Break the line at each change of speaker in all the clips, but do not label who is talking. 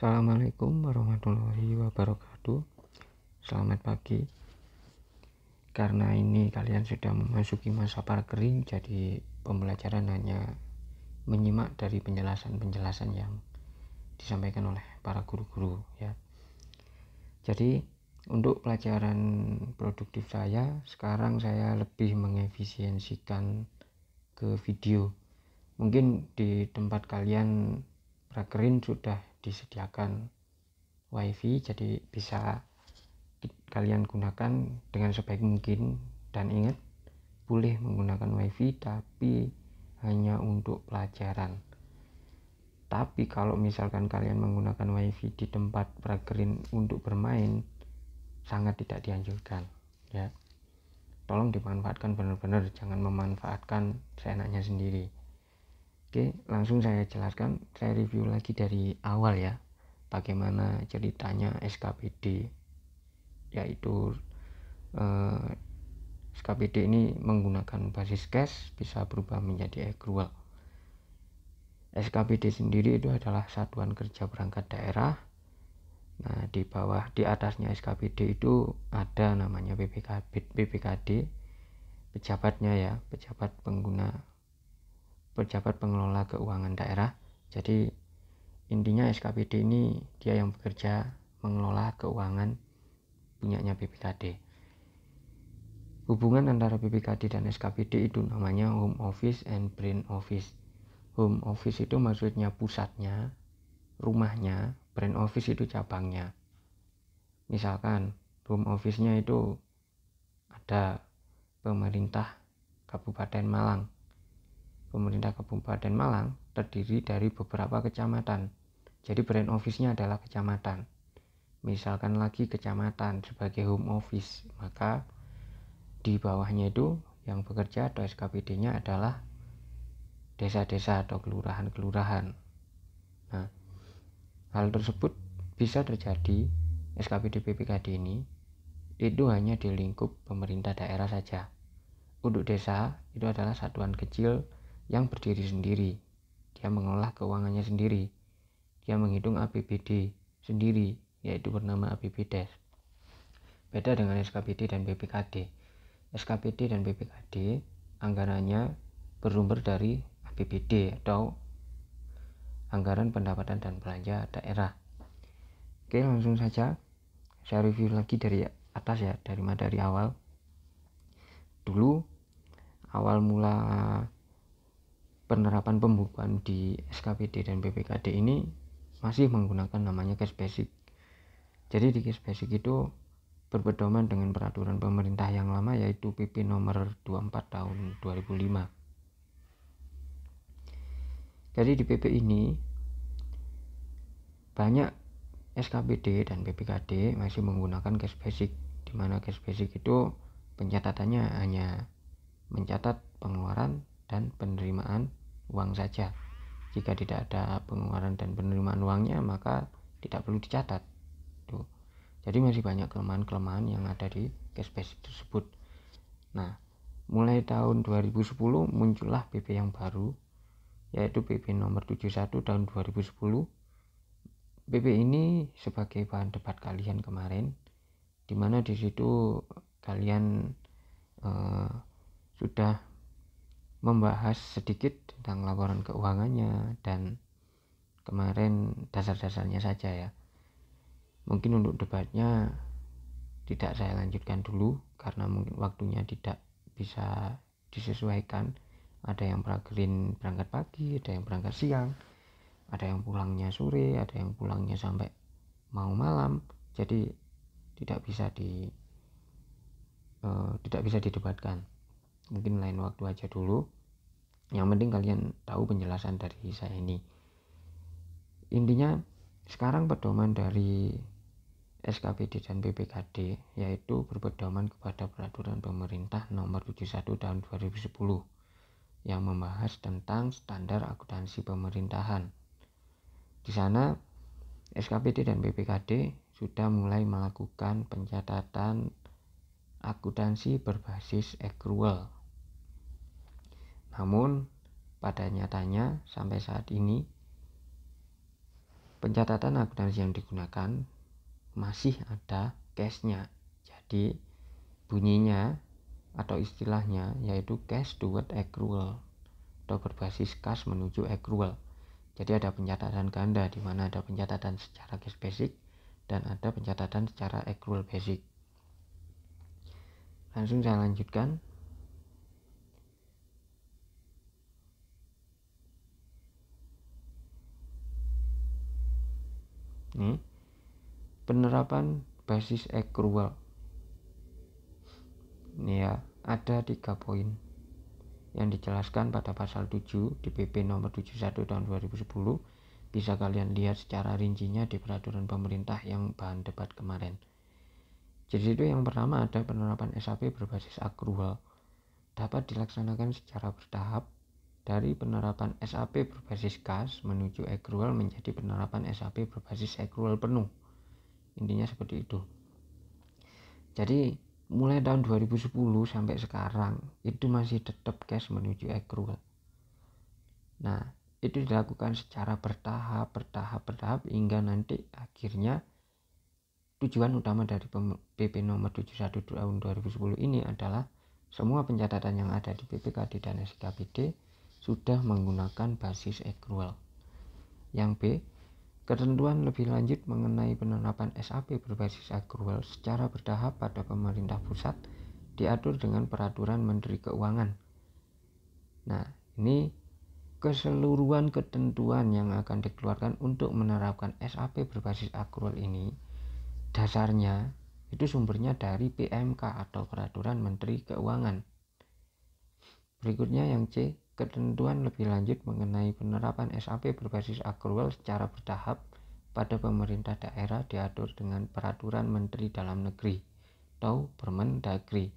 Assalamualaikum warahmatullahi wabarakatuh. Selamat pagi. Karena ini kalian sudah memasuki masa prakering, jadi pembelajaran hanya menyimak dari penjelasan-penjelasan yang disampaikan oleh para guru-guru ya. Jadi untuk pelajaran produktif saya, sekarang saya lebih mengefisiensikan ke video. Mungkin di tempat kalian prakerin sudah disediakan wifi, jadi bisa kalian gunakan dengan sebaik mungkin. Dan ingat, boleh menggunakan wifi tapi hanya untuk pelajaran. Tapi kalau misalkan kalian menggunakan wifi di tempat prakerin untuk bermain, sangat tidak dianjurkan ya. Tolong dimanfaatkan benar-benar, jangan memanfaatkan seenaknya sendiri. Oke, langsung saya jelaskan, saya review lagi dari awal ya, bagaimana ceritanya SKPD, yaitu SKPD ini menggunakan basis cash, bisa berubah menjadi accrual. SKPD sendiri itu adalah satuan kerja perangkat daerah. Nah, di atasnya SKPD itu ada namanya PPKD, pejabatnya ya, pejabat pengelola keuangan daerah. Jadi intinya SKPD ini dia yang bekerja mengelola keuangan punyanya PPKD. Hubungan antara PPKD dan SKPD itu namanya home office and branch office. Home office itu maksudnya pusatnya, rumahnya. Branch office itu cabangnya. Misalkan home office-nya itu ada pemerintah Kabupaten Malang. Pemerintah Kabupaten Malang terdiri dari beberapa kecamatan. Jadi branch office-nya adalah kecamatan. Misalkan lagi kecamatan sebagai home office, maka di bawahnya itu yang bekerja atau SKPD-nya adalah desa-desa atau kelurahan-kelurahan. Nah, hal tersebut bisa terjadi, SKPD PPKD ini itu hanya di lingkup pemerintah daerah saja. Untuk desa itu adalah satuan kecil yang berdiri sendiri. Dia mengolah keuangannya sendiri. Dia menghitung APBD sendiri, yaitu bernama APBDes. Beda dengan SKPD dan PPKD. SKPD dan PPKD anggarannya bersumber dari APBD atau anggaran pendapatan dan belanja daerah. Oke, langsung saja saya review lagi dari atas ya, dari awal. Dulu awal mula penerapan pembukuan di SKPD dan PPKD ini masih menggunakan namanya cash basic. Jadi di cash basic itu berpedoman dengan peraturan pemerintah yang lama, yaitu PP nomor 24 tahun 2005. Jadi di PP ini banyak SKPD dan PPKD masih menggunakan cash basic, di mana cash basic itu pencatatannya hanya mencatat pengeluaran dan penerimaan uang saja. Jika tidak ada pengeluaran dan penerimaan uangnya, maka tidak perlu dicatat. Tuh. Jadi masih banyak kelemahan-kelemahan yang ada di cash basic tersebut. Nah, mulai tahun 2010 muncullah PP yang baru, yaitu PP nomor 71 tahun 2010. PP ini sebagai bahan debat kalian kemarin, dimana di situ kalian sudah membahas sedikit tentang laporan keuangannya dan kemarin dasar-dasarnya saja ya. Mungkin untuk debatnya tidak saya lanjutkan dulu karena mungkin waktunya tidak bisa disesuaikan. Ada yang prakerin berangkat pagi, ada yang berangkat siang, ada yang pulangnya sore, ada yang pulangnya sampai mau malam. Jadi tidak bisa didebatkan. Mungkin lain waktu aja dulu. Yang penting kalian tahu penjelasan dari saya ini. Intinya sekarang pedoman dari SKPD dan PPKD yaitu berpedoman kepada peraturan pemerintah nomor 71 tahun 2010 yang membahas tentang standar akuntansi pemerintahan. Di sana SKPD dan PPKD sudah mulai melakukan pencatatan akuntansi berbasis accrual. Namun pada nyatanya sampai saat ini pencatatan akuntansi yang digunakan masih ada cash-nya. Jadi bunyinya atau istilahnya yaitu cash toward accrual atau berbasis kas menuju accrual. Jadi ada pencatatan ganda di mana ada pencatatan secara cash basic dan ada pencatatan secara accrual basic. Langsung saya lanjutkan. Nih, penerapan basis accrual. Ini ya, ada 3 poin yang dijelaskan pada pasal 7 di PP nomor 71 tahun 2010. Bisa kalian lihat secara rincinya di peraturan pemerintah yang bahan debat kemarin. Jadi itu yang pertama ada penerapan SAP berbasis accrual dapat dilaksanakan secara bertahap dari penerapan SAP berbasis kas menuju accrual menjadi penerapan SAP berbasis accrual penuh. Intinya seperti itu. Jadi mulai tahun 2010 sampai sekarang itu masih tetap cash menuju accrual. Nah, itu dilakukan secara bertahap hingga nanti akhirnya tujuan utama dari PP nomor 71 tahun 2010 ini adalah semua pencatatan yang ada di PPKD dan SKPD sudah menggunakan basis accrual. Yang B, ketentuan lebih lanjut mengenai penerapan SAP berbasis accrual secara bertahap pada pemerintah pusat diatur dengan peraturan Menteri Keuangan. Nah, ini keseluruhan ketentuan yang akan dikeluarkan untuk menerapkan SAP berbasis accrual ini dasarnya itu sumbernya dari PMK atau Peraturan Menteri Keuangan. Berikutnya yang C, ketentuan lebih lanjut mengenai penerapan SAP berbasis accrual secara bertahap pada pemerintah daerah diatur dengan Peraturan Menteri Dalam Negeri atau Permendagri.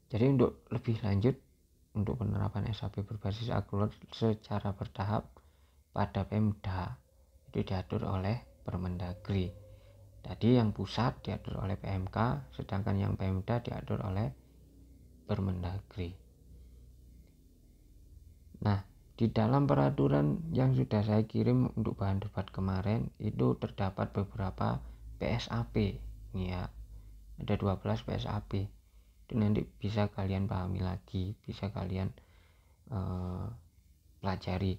Jadi untuk lebih lanjut untuk penerapan SAP berbasis accrual secara bertahap pada Pemda itu diatur oleh Permendagri. Tadi yang pusat diatur oleh PMK, sedangkan yang Pemda diatur oleh Permendagri. Nah, di dalam peraturan yang sudah saya kirim untuk bahan debat kemarin itu terdapat beberapa PSAP. Ya, ada 12 PSAP. Itu nanti bisa kalian pahami lagi, bisa kalian pelajari.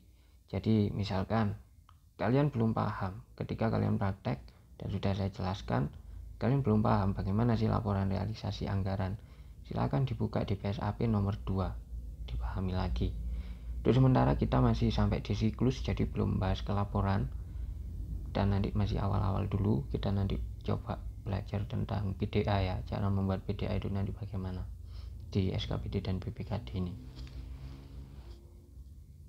Jadi misalkan kalian belum paham ketika kalian praktek dan sudah saya jelaskan, kalian belum paham bagaimana sih laporan realisasi anggaran, silakan dibuka di PSAP nomor 2, dipahami lagi. Untuk sementara kita masih sampai di siklus, jadi belum bahas ke laporan, dan nanti masih awal-awal dulu. Kita nanti coba belajar tentang PDA ya, cara membuat PDA itu nanti bagaimana di SKPD dan BPKD ini.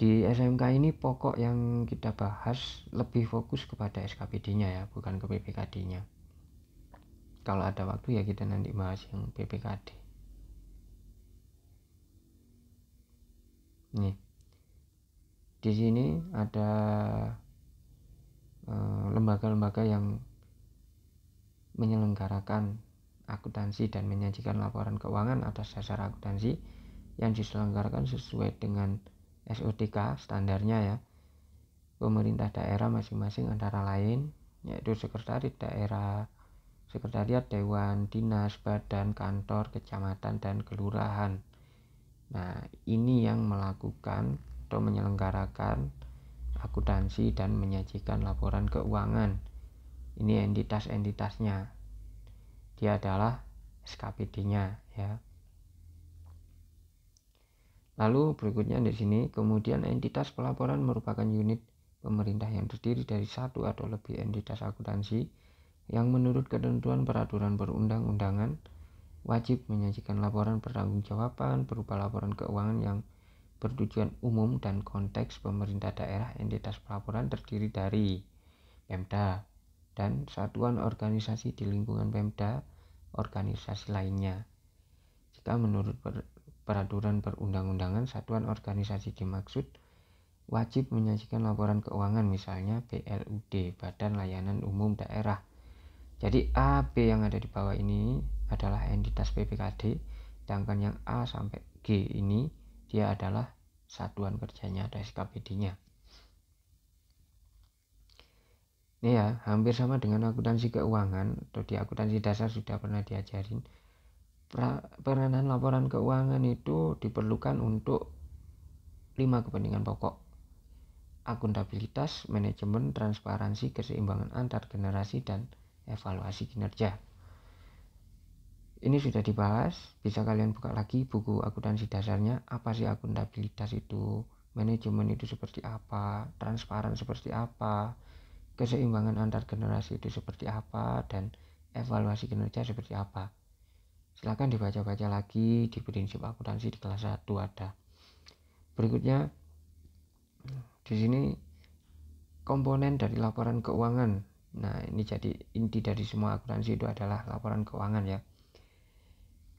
Di SMK ini pokok yang kita bahas lebih fokus kepada SKPD-nya ya, bukan ke BPKD-nya. Kalau ada waktu ya kita nanti bahas yang BPKD. Nih, di sini ada lembaga-lembaga yang menyelenggarakan akuntansi dan menyajikan laporan keuangan atas dasar akuntansi yang diselenggarakan sesuai dengan SOTK standarnya ya. Pemerintah daerah masing-masing antara lain yaitu sekretariat daerah, sekretariat dewan, dinas, badan, kantor, kecamatan, dan kelurahan. Nah, ini yang melakukan atau menyelenggarakan akuntansi dan menyajikan laporan keuangan. Ini entitas-entitasnya. Dia adalah SKPD-nya ya. Lalu berikutnya di sini, kemudian entitas pelaporan merupakan unit pemerintah yang terdiri dari satu atau lebih entitas akuntansi yang menurut ketentuan peraturan perundang-undangan wajib menyajikan laporan pertanggungjawaban berupa laporan keuangan yang bertujuan umum dan konteks pemerintah daerah. Entitas pelaporan terdiri dari Pemda dan satuan organisasi di lingkungan Pemda, organisasi lainnya. Jika menurut peraturan perundang-undangan, satuan organisasi dimaksud wajib menyajikan laporan keuangan, misalnya BLUD, Badan Layanan Umum Daerah. Jadi A, B yang ada di bawah ini adalah entitas PPKD, sedangkan yang A sampai G ini dia adalah satuan kerjanya atau SKPD-nya. Ini ya hampir sama dengan akuntansi keuangan, atau di akuntansi dasar sudah pernah diajarin. Peranan laporan keuangan itu diperlukan untuk 5 kepentingan pokok: akuntabilitas, manajemen, transparansi, keseimbangan antar generasi, dan evaluasi kinerja. Ini sudah dibahas, bisa kalian buka lagi buku akuntansi dasarnya. Apa sih akuntabilitas itu, manajemen itu seperti apa, transparan seperti apa, keseimbangan antar generasi itu seperti apa, dan evaluasi kinerja seperti apa. Silakan dibaca-baca lagi di prinsip akuntansi di kelas 1 ada. Berikutnya di sini komponen dari laporan keuangan. Nah, ini jadi inti dari semua akuntansi itu adalah laporan keuangan ya.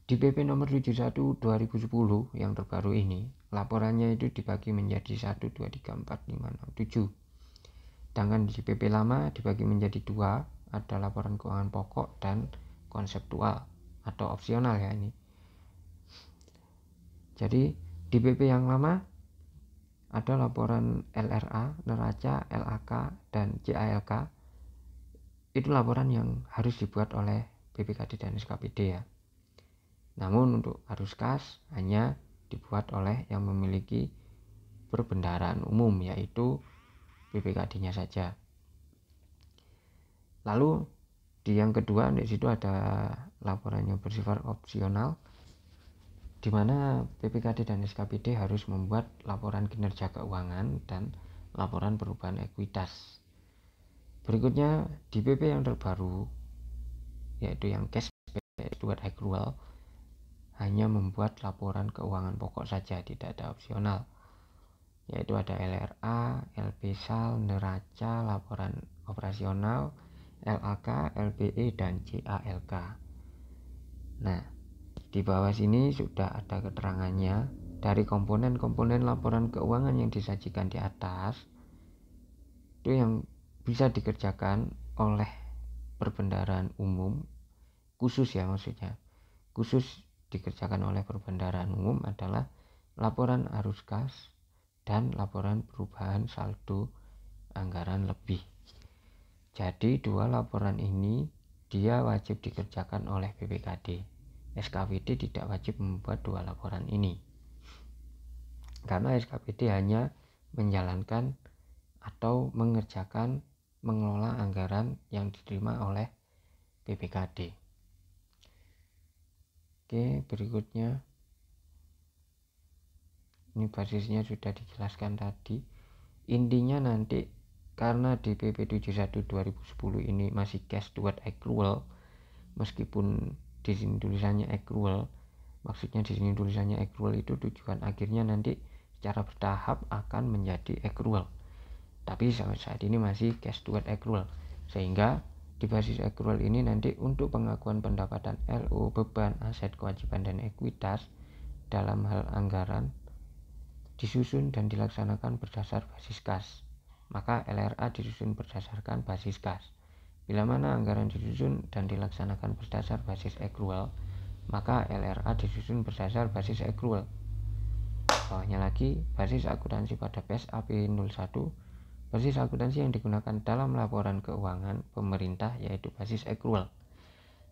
Di PP nomor 71 2010 yang terbaru ini, laporannya itu dibagi menjadi 1, 2, 3, 4, 5, 6, 7. Sedangkan di PP lama dibagi menjadi 2, ada laporan keuangan pokok dan konseptual atau opsional ya ini. Jadi di PP yang lama ada laporan LRA, neraca, LAK, dan CALK. Itu laporan yang harus dibuat oleh BPKD dan SKPD ya. Namun untuk arus kas hanya dibuat oleh yang memiliki perbendaharaan umum, yaitu BPKD-nya saja. Lalu di yang kedua di situ ada laporan yang bersifat opsional, di mana BPKD dan SKPD harus membuat laporan kinerja keuangan dan laporan perubahan ekuitas. Berikutnya di PP yang terbaru, yaitu yang cash buat accrual, hanya membuat laporan keuangan pokok saja, tidak ada opsional, yaitu ada LRA, LP-SAL, neraca, laporan operasional, LAK, LPE, dan CALK. Nah, di bawah sini sudah ada keterangannya dari komponen-komponen laporan keuangan yang disajikan di atas. Itu yang bisa dikerjakan oleh perbendaharaan umum khusus ya, maksudnya khusus dikerjakan oleh perbendaharaan umum adalah laporan arus kas dan laporan perubahan saldo anggaran lebih. Jadi dua laporan ini dia wajib dikerjakan oleh BPKD. SKPD tidak wajib membuat dua laporan ini, karena SKPD hanya menjalankan atau mengerjakan mengelola anggaran yang diterima oleh BPKD. Oke, berikutnya ini basisnya sudah dijelaskan tadi. Intinya nanti karena di PP 71 2010 ini masih cash toward accrual, meskipun di sini tulisannya accrual, maksudnya di sini tulisannya accrual itu tujuan akhirnya nanti secara bertahap akan menjadi accrual. Tapi sampai saat ini masih cash toward accrual, sehingga di basis accrual ini nanti untuk pengakuan pendapatan LO, beban, aset, kewajiban, dan ekuitas dalam hal anggaran disusun dan dilaksanakan berdasar basis kas. Maka LRA disusun berdasarkan basis kas. Bila mana anggaran disusun dan dilaksanakan berdasar basis accrual, maka LRA disusun berdasar basis accrual. Bawahnya lagi, basis akuntansi pada PSAP 01, basis akuntansi yang digunakan dalam laporan keuangan pemerintah yaitu basis accrual.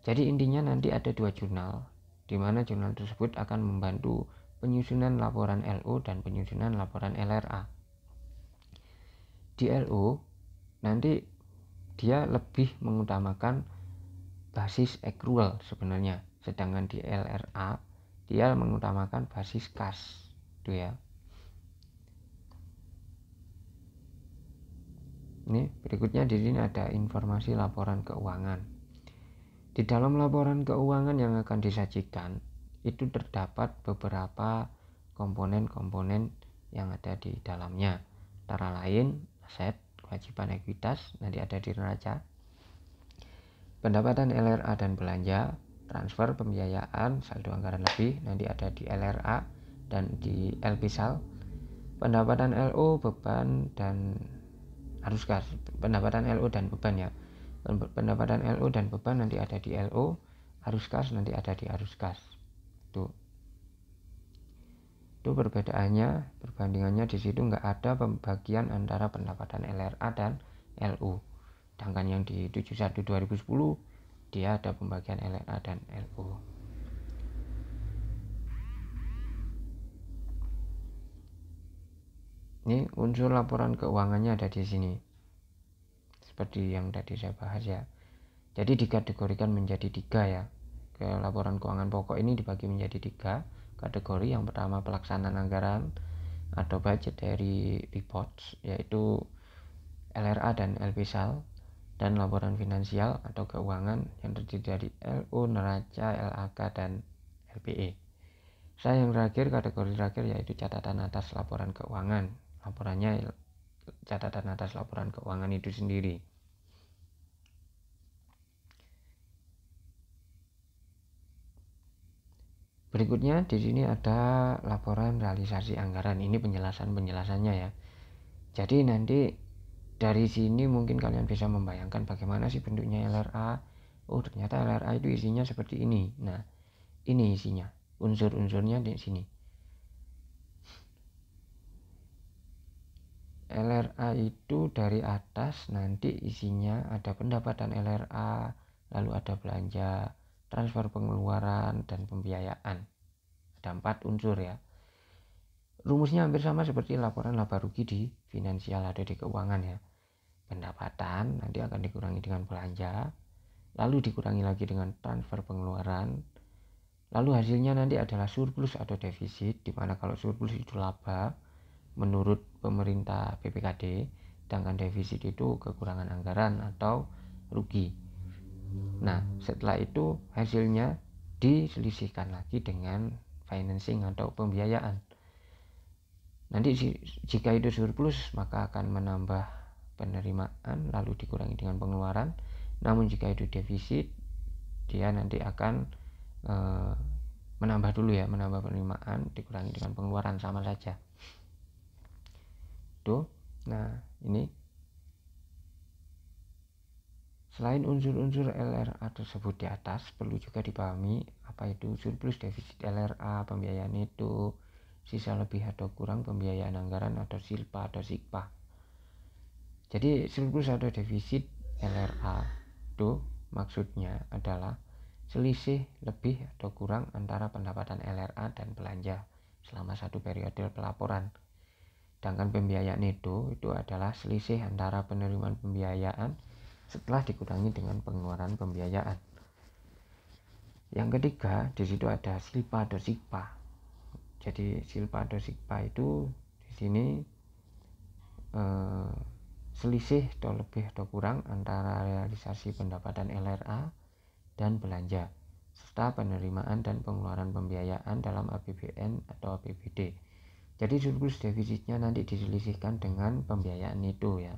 Jadi intinya nanti ada dua jurnal, di mana jurnal tersebut akan membantu penyusunan laporan LO dan penyusunan laporan LRA. Di LO nanti dia lebih mengutamakan basis accrual sebenarnya, sedangkan di LRA dia mengutamakan basis kas, itu ya. Ini berikutnya di sini ada informasi laporan keuangan. Di dalam laporan keuangan yang akan disajikan itu terdapat beberapa komponen-komponen yang ada di dalamnya. Antara lain aset, kewajiban, ekuitas, nanti ada di neraca. Pendapatan LRA dan belanja, transfer, pembiayaan, saldo anggaran lebih, nanti ada di LRA dan di LP-SAL. Pendapatan LO, beban, dan arus kas. Pendapatan LO dan beban ya. Pendapatan LO dan beban nanti ada di LO, arus kas nanti ada di arus kas. Itu perbedaannya, perbandingannya di situ nggak ada pembagian antara pendapatan LRA dan LO. Sedangkan yang di 71 2010 dia ada pembagian LRA dan LO. Ini unsur laporan keuangannya ada di sini. Seperti yang tadi saya bahas ya. Jadi dikategorikan menjadi 3 ya. Ke laporan keuangan pokok ini dibagi menjadi 3 kategori. Yang pertama pelaksanaan anggaran atau budget dari reports, yaitu LRA dan LPSAL, dan laporan finansial atau keuangan yang terdiri dari LO, neraca, LAK, dan LPE. Yang terakhir, kategori terakhir yaitu catatan atas laporan keuangan. Laporannya catatan atas laporan keuangan itu sendiri. Berikutnya di sini ada laporan realisasi anggaran. Ini penjelasannya ya. Jadi nanti dari sini mungkin kalian bisa membayangkan bagaimana sih bentuknya LRA. Oh, ternyata LRA itu isinya seperti ini. Nah, ini isinya, unsur-unsurnya di sini. LRA itu dari atas nanti isinya ada pendapatan LRA, lalu ada belanja, transfer pengeluaran, dan pembiayaan. Ada 4 unsur ya. Rumusnya hampir sama seperti laporan laba rugi di finansial atau di keuangan ya. Pendapatan nanti akan dikurangi dengan belanja, lalu dikurangi lagi dengan transfer pengeluaran, lalu hasilnya nanti adalah surplus atau defisit, dimana kalau surplus itu laba menurut pemerintah BPKD, sedangkan defisit itu kekurangan anggaran atau rugi. Nah, setelah itu hasilnya diselisihkan lagi dengan financing atau pembiayaan. Nanti jika itu surplus maka akan menambah penerimaan lalu dikurangi dengan pengeluaran. Namun jika itu defisit, dia nanti akan menambah penerimaan dikurangi dengan pengeluaran, sama saja. Tuh. Nah, ini selain unsur-unsur LRA tersebut di atas, perlu juga dipahami apa itu surplus, defisit LRA, pembiayaan itu, sisa lebih atau kurang pembiayaan anggaran atau silpa atau sikpa. Jadi surplus atau defisit LRA itu maksudnya adalah selisih lebih atau kurang antara pendapatan LRA dan belanja selama satu periode pelaporan. Sedangkan pembiayaan itu adalah selisih antara penerimaan pembiayaan setelah dikurangi dengan pengeluaran pembiayaan. Yang ketiga, di situ ada silpa atau sikpa. Jadi silpa atau sikpa itu di sini selisih atau lebih atau kurang antara realisasi pendapatan LRA dan belanja serta penerimaan dan pengeluaran pembiayaan dalam APBN atau APBD. Jadi surplus defisitnya nanti diselisihkan dengan pembiayaan itu ya.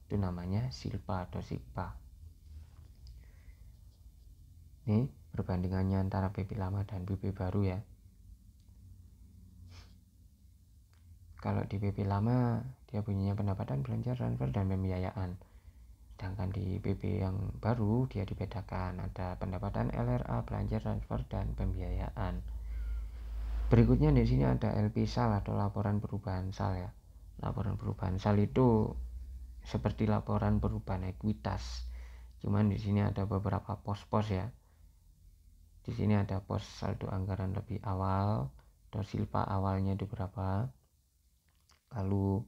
Itu namanya silpa atau sikpa. Ini perbandingannya antara PP lama dan PP baru ya. Kalau di PP lama dia punya pendapatan, belanja, transfer, dan pembiayaan. Sedangkan di PP yang baru dia dibedakan, ada pendapatan LRA, belanja, transfer, dan pembiayaan. Berikutnya di sini ada LPSAL atau laporan perubahan SAL ya. Laporan perubahan SAL itu seperti laporan perubahan ekuitas. Cuman di sini ada beberapa pos-pos ya. Di sini ada pos saldo anggaran lebih awal atau silpa awalnya itu berapa. Lalu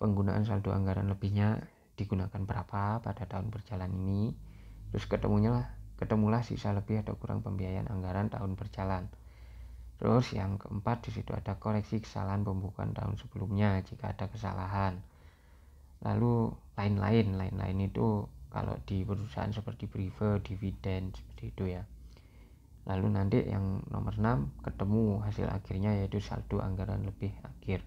penggunaan saldo anggaran lebihnya digunakan berapa pada tahun berjalan ini. Terus ketemulah sisa lebih atau kurang pembiayaan anggaran tahun berjalan. Terus yang keempat di situ ada koreksi kesalahan pembukuan tahun sebelumnya jika ada kesalahan. Lalu lain-lain itu kalau di perusahaan seperti prive, dividen seperti itu ya. Lalu nanti yang nomor 6 ketemu hasil akhirnya yaitu saldo anggaran lebih akhir.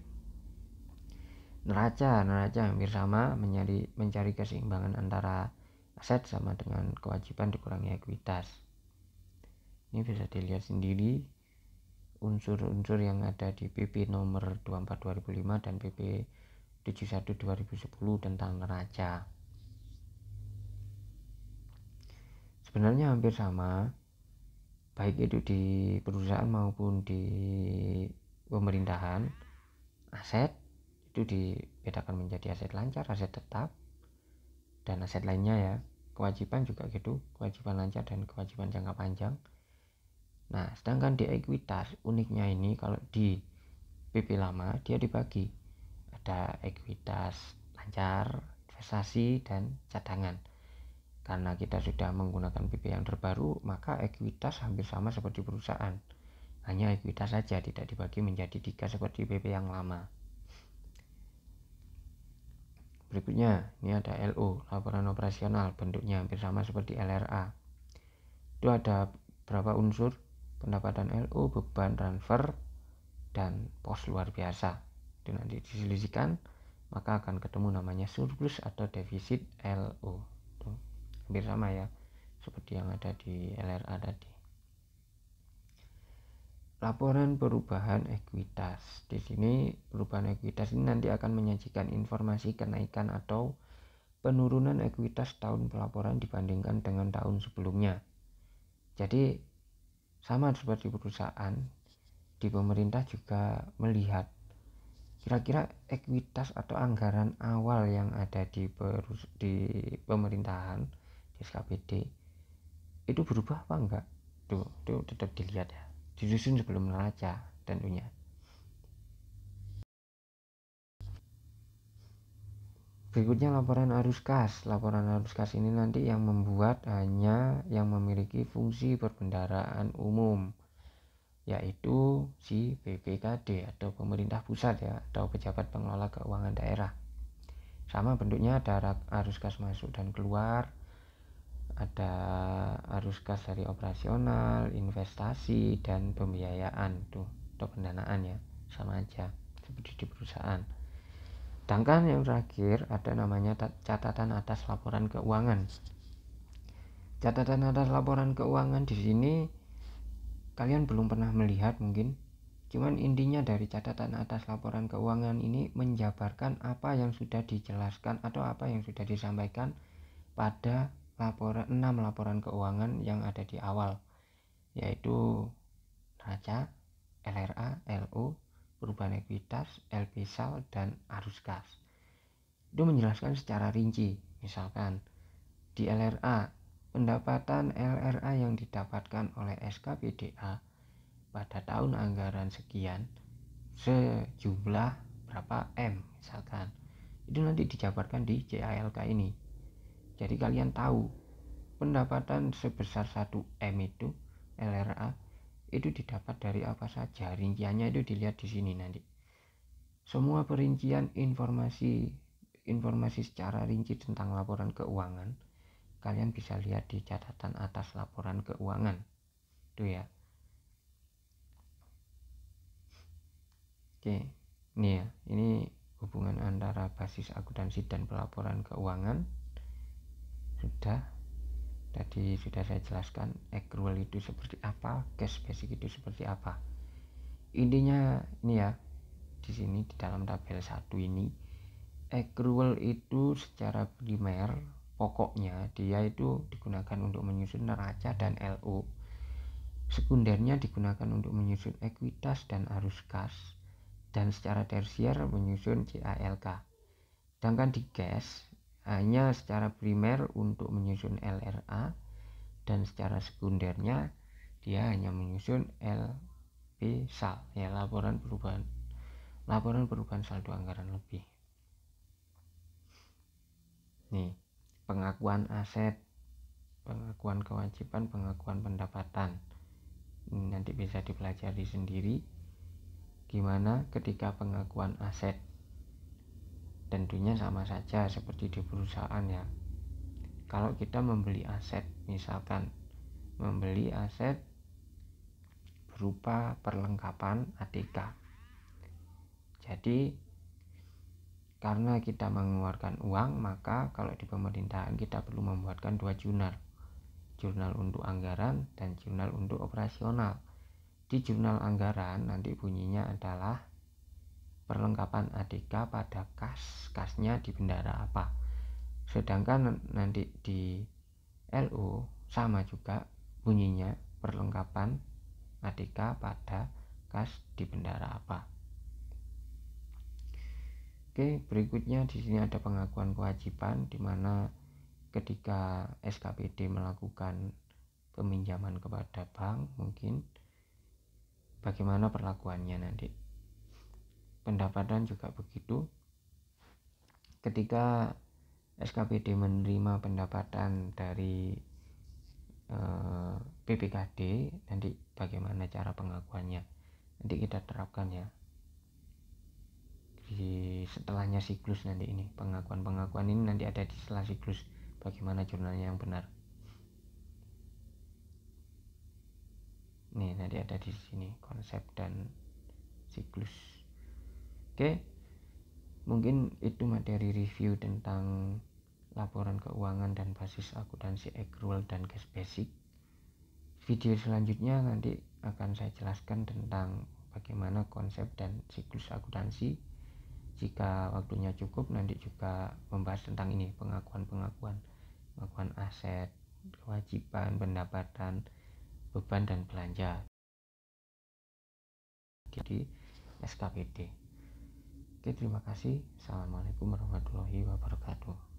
Neraca hampir sama, mencari keseimbangan antara aset sama dengan kewajiban dikurangi ekuitas. Ini bisa dilihat sendiri unsur-unsur yang ada di PP nomor 24 2005 dan PP 71 2010 tentang neraca. Sebenarnya hampir sama, baik itu di perusahaan maupun di pemerintahan. Aset itu dibedakan menjadi aset lancar, aset tetap, dan aset lainnya ya. Kewajiban juga gitu, kewajiban lancar dan kewajiban jangka panjang. Nah, sedangkan di ekuitas uniknya ini kalau di PP lama dia dibagi. Ada ekuitas lancar, investasi, dan cadangan. Karena kita sudah menggunakan PP yang terbaru, maka ekuitas hampir sama seperti perusahaan. Hanya ekuitas saja tidak dibagi menjadi 3 seperti PP yang lama. Berikutnya, ini ada LO, laporan operasional, bentuknya hampir sama seperti LRA. Itu ada berapa unsur? Pendapatan LO, beban transfer, dan pos luar biasa. Itu nanti diselisihkan, maka akan ketemu namanya surplus atau defisit LO. Tuh, hampir sama ya, seperti yang ada di LRA tadi. Laporan perubahan ekuitas. Di sini perubahan ekuitas ini nanti akan menyajikan informasi kenaikan atau penurunan ekuitas tahun pelaporan dibandingkan dengan tahun sebelumnya. Jadi sama seperti perusahaan, di pemerintah juga melihat kira-kira ekuitas atau anggaran awal yang ada di pemerintahan, di SKPD, itu berubah apa enggak. Tuh, itu tetap dilihat ya, disusun sebelum neraca tentunya. Berikutnya laporan arus kas. Laporan arus kas ini nanti yang membuat hanya yang memiliki fungsi perbendaharaan umum, yaitu si BPKD atau pemerintah pusat ya, atau pejabat pengelola keuangan daerah. Sama bentuknya, ada arus kas masuk dan keluar, ada arus kas dari operasional, investasi, dan pembiayaan tuh, atau pendanaan ya, sama aja seperti di perusahaan. Sedangkan yang terakhir ada namanya catatan atas laporan keuangan. Catatan atas laporan keuangan di sini kalian belum pernah melihat mungkin. Cuman intinya dari catatan atas laporan keuangan ini menjabarkan apa yang sudah dijelaskan atau apa yang sudah disampaikan pada 6 laporan keuangan yang ada di awal, yaitu neraca, LRA, LO, perubahan ekuitas, LP-SAL, dan arus kas. Itu menjelaskan secara rinci. Misalkan di LRA, pendapatan LRA yang didapatkan oleh SKPDA pada tahun anggaran sekian sejumlah berapa M misalkan, itu nanti dijabarkan di JALK ini. Jadi kalian tahu pendapatan sebesar 1 M itu LRA itu didapat dari apa saja, rinciannya itu dilihat di sini nanti. Semua perincian informasi secara rinci tentang laporan keuangan kalian bisa lihat di catatan atas laporan keuangan itu ya. Oke, ini ya, ini hubungan antara basis akuntansi dan pelaporan keuangan. Tadi sudah saya jelaskan accrual itu seperti apa, cash basic itu seperti apa. Intinya ini ya, di sini di dalam tabel 1 ini, accrual itu secara primer pokoknya dia itu digunakan untuk menyusun neraca dan LO. Sekundernya digunakan untuk menyusun ekuitas dan arus kas, dan secara tersier menyusun JALK. Sedangkan di cash hanya secara primer untuk menyusun LRA, dan secara sekundernya dia hanya menyusun LP-SAL ya, laporan perubahan saldo anggaran lebih. Nih, pengakuan aset, pengakuan kewajiban, pengakuan pendapatan. Ini nanti bisa dipelajari sendiri gimana ketika pengakuan aset. Tentunya sama saja seperti di perusahaan ya. Kalau kita membeli aset, misalkan membeli aset berupa perlengkapan ATK. Jadi karena kita mengeluarkan uang, maka kalau di pemerintahan kita perlu membuatkan 2 jurnal. Jurnal untuk anggaran dan jurnal untuk operasional. Di jurnal anggaran nanti bunyinya adalah perlengkapan ATK pada kasnya di bendara apa. Sedangkan nanti di LO sama juga bunyinya perlengkapan ATK pada kas di bendara apa. Oke, berikutnya di sini ada pengakuan kewajiban, di mana ketika SKPD melakukan peminjaman kepada bank, mungkin bagaimana perlakuannya nanti. Pendapatan juga begitu. Ketika SKPD menerima pendapatan dari PPKD, nanti bagaimana cara pengakuannya, nanti kita terapkan ya di setelahnya siklus. Nanti ini pengakuan ini nanti ada di setelah siklus, bagaimana jurnalnya yang benar. Nih nanti ada di sini konsep dan siklus. Oke, mungkin itu materi review tentang laporan keuangan dan basis akuntansi accrual dan cash basic. Video selanjutnya nanti akan saya jelaskan tentang bagaimana konsep dan siklus akuntansi. Jika waktunya cukup, nanti juga membahas tentang ini, pengakuan aset, kewajiban, pendapatan, beban dan belanja di SKPD. Oke, terima kasih. Assalamualaikum warahmatullahi wabarakatuh.